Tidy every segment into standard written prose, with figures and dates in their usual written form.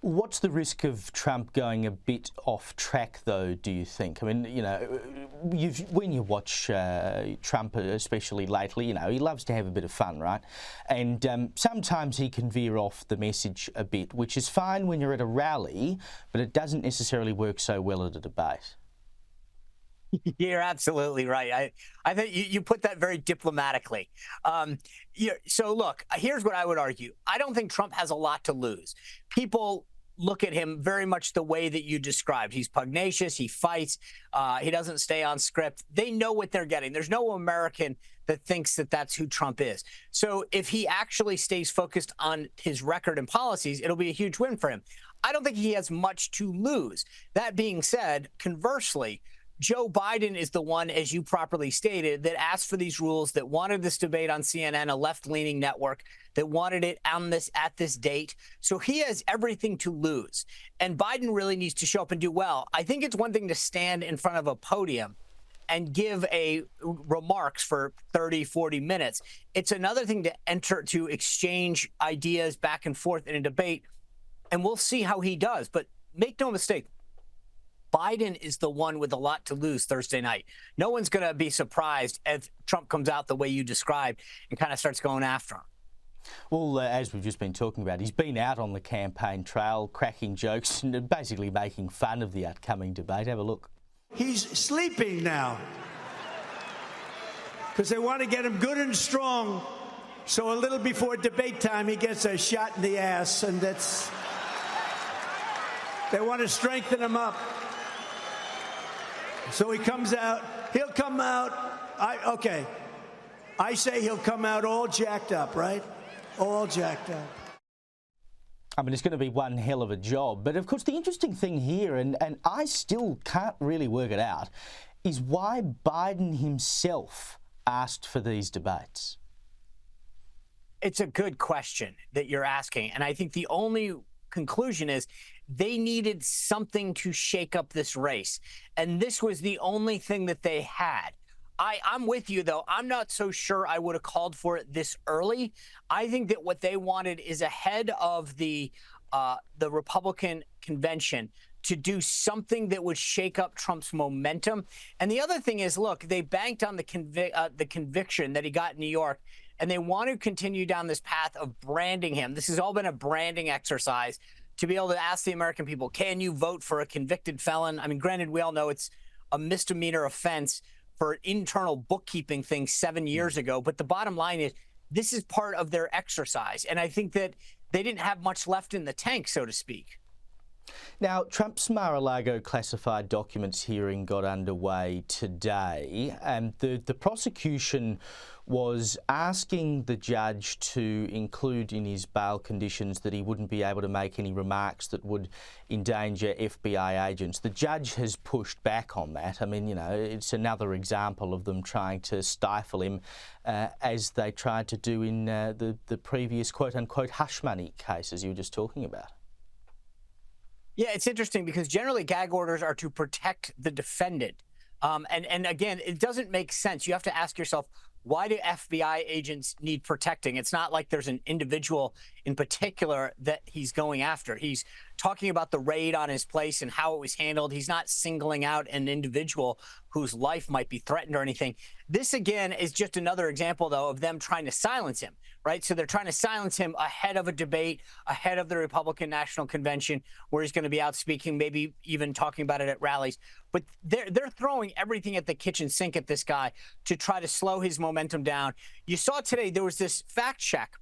What's the risk of Trump going a bit off track, though, do you think? I mean, when you watch Trump, especially lately, he loves to have a bit of fun, right? And sometimes he can veer off the message a bit, which is fine when you're at a rally, but it doesn't necessarily work so well at a debate. You're absolutely right. I think you put that very diplomatically. So look, here's what I would argue. I don't think Trump has a lot to lose. People look at him very much the way that you described. He's pugnacious. He fights. He doesn't stay on script. They know what they're getting. There's no American that thinks that that's who Trump is. So if he actually stays focused on his record and policies, it'll be a huge win for him. I don't think he has much to lose. That being said, conversely, Joe Biden is the one, as you properly stated, that asked for these rules, that wanted this debate on CNN, a left-leaning network, that wanted it at this date. So he has everything to lose. And Biden really needs to show up and do well. I think it's one thing to stand in front of a podium and give remarks for 30, 40 minutes. It's another thing to exchange ideas back and forth in a debate. And we'll see how he does. But make no mistake, Biden is the one with a lot to lose Thursday night. No one's going to be surprised if Trump comes out the way you described and kind of starts going after him. Well, as we've just been talking about, he's been out on the campaign trail, cracking jokes and basically making fun of the upcoming debate. Have a look. He's sleeping now because they want to get him good and strong. So a little before debate time, he gets a shot in the ass, and they want to strengthen him up. So he comes out. He'll come out. I say he'll come out all jacked up, right? All jacked up. I mean, it's going to be one hell of a job. But, of course, the interesting thing here, and I still can't really work it out, is why Biden himself asked for these debates. It's a good question that you're asking. And I think the only conclusion is they needed something to shake up this race. And this was the only thing that they had. I'm with you, though. I'm not so sure I would have called for it this early. I think that what they wanted is ahead of the Republican convention to do something that would shake up Trump's momentum. And the other thing is, look, they banked on the conviction that he got in New York, and they want to continue down this path of branding him. This has all been a branding exercise to be able to ask the American people, can you vote for a convicted felon? I mean, granted, we all know it's a misdemeanor offense for internal bookkeeping thing 7 years ago. But the bottom line is this is part of their exercise. And I think that they didn't have much left in the tank, so to speak. Now, Trump's Mar-a-Lago classified documents hearing got underway today, and the prosecution was asking the judge to include in his bail conditions that he wouldn't be able to make any remarks that would endanger FBI agents. The judge has pushed back on that. I mean, it's another example of them trying to stifle him as they tried to do in the previous quote-unquote hush money cases you were just talking about. Yeah, it's interesting because generally gag orders are to protect the defendant. And again, it doesn't make sense. You have to ask yourself, why do FBI agents need protecting? It's not like there's an individual in particular that he's going after. He's talking about the raid on his place and how it was handled. He's not singling out an individual whose life might be threatened or anything. This, again, is just another example, though, of them trying to silence him, right? So they're trying to silence him ahead of a debate, ahead of the Republican National Convention, where he's going to be out speaking, maybe even talking about it at rallies. But they're throwing everything at the kitchen sink at this guy to try to slow his momentum down. You saw today there was this fact check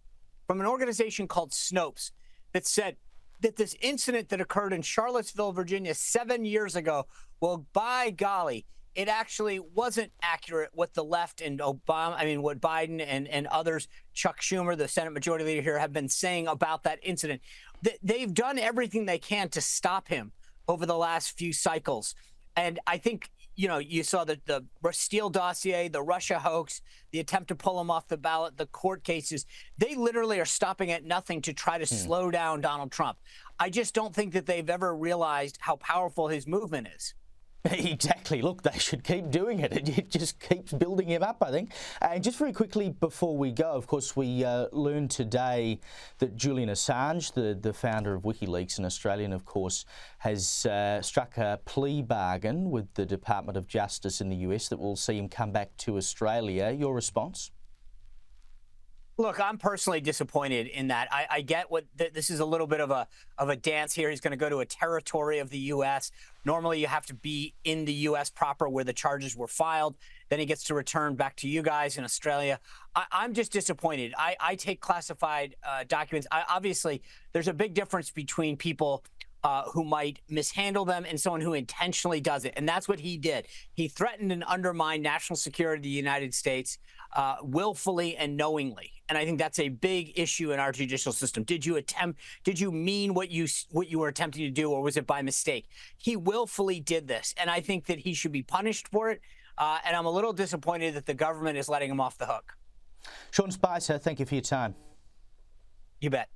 from an organization called Snopes that said that this incident that occurred in Charlottesville, Virginia 7 years ago, well, by golly, it actually wasn't accurate what the left and what Biden and others, Chuck Schumer, the Senate Majority Leader here, have been saying about that incident. They've done everything they can to stop him over the last few cycles. And I think, you saw the Steele dossier, the Russia hoax, the attempt to pull him off the ballot, the court cases. They literally are stopping at nothing to try to slow down Donald Trump. I just don't think that they've ever realized how powerful his movement is. Exactly. Look, they should keep doing it. It just keeps building him up, I think. And just very quickly before we go, of course, we learned today that Julian Assange, the founder of WikiLeaks, an Australian, of course, has struck a plea bargain with the Department of Justice in the US that will see him come back to Australia. Your response? Look, I'm personally disappointed in that. I get what this is a little bit of a dance here. He's going to go to a territory of the U.S. Normally, you have to be in the U.S. proper where the charges were filed. Then he gets to return back to you guys in Australia. I'm just disappointed. I take classified documents. Obviously, there's a big difference between people who might mishandle them and someone who intentionally does it. And that's what he did. He threatened and undermined national security of the United States willfully and knowingly. And I think that's a big issue in our judicial system. Did you mean what you were attempting to do, or was it by mistake? He willfully did this. And I think that he should be punished for it. And I'm a little disappointed that the government is letting him off the hook. Sean Spicer, thank you for your time. You bet.